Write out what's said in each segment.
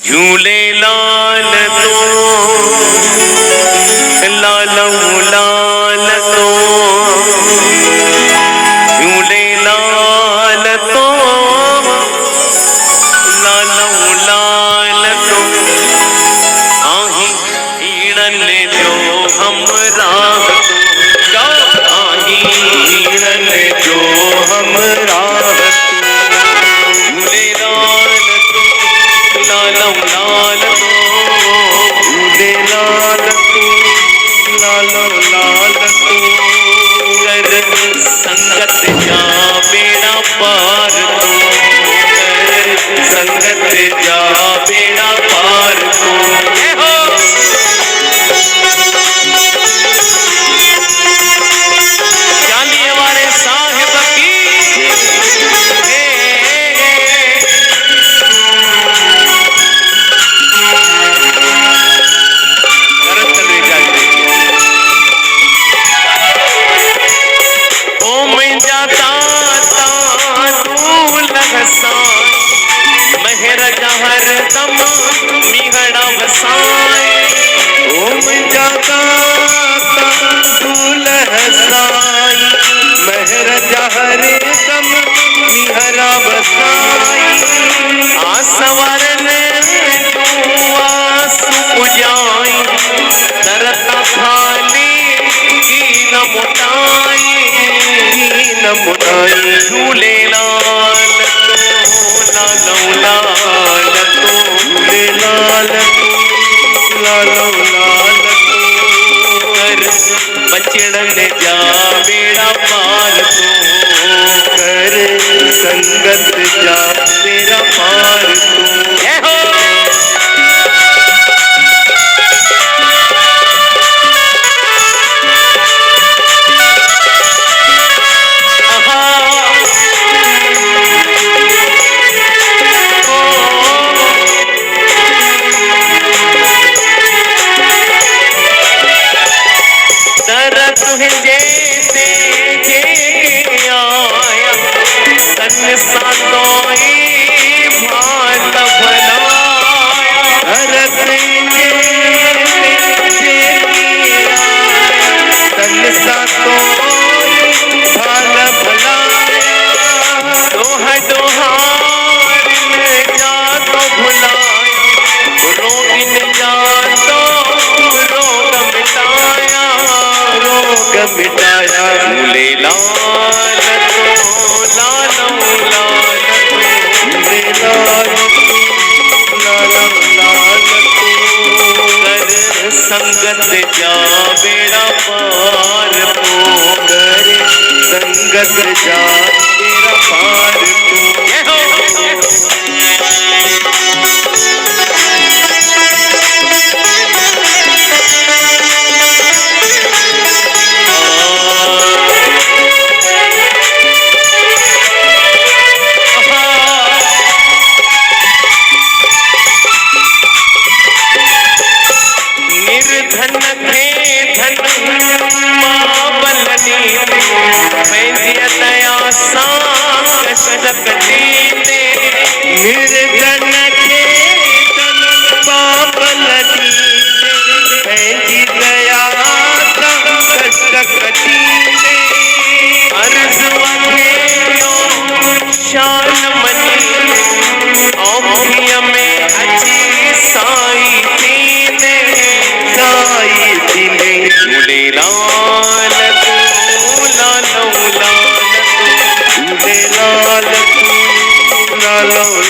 झूले लाल तो लालू लाल तो झूले लाल तो लालू लाल तो आही हीड़न जो हम राह तो आही हीड़न जो हम राह झूले लाल तो लालू लाल तो झूले लाल तो लालू लाल तो कर संगत जा बेड़ा पार तो कर संगत जा बेड़ा पार तो चांदी वाले साहिब की महर जहर दम मिहड़ा वसाए ओम जाता दूल हसाई महर जहर दम मिहड़ा वसाई आसवरन आस पुजाई तरता खाली की न मुटाई झूले लाल लालू लाल तो झूले लाल तो लालू लाल तो कर बचड़न जा बेड़ा पार तो कर संगत जा बेड़ा पार तो मिटाया झूले लाल तो लालू लाल तो झूले लाल तो लालू लाल तो कर संगत जा बेड़ा पार तो कर संगत जा बेड़ा पार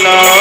लाल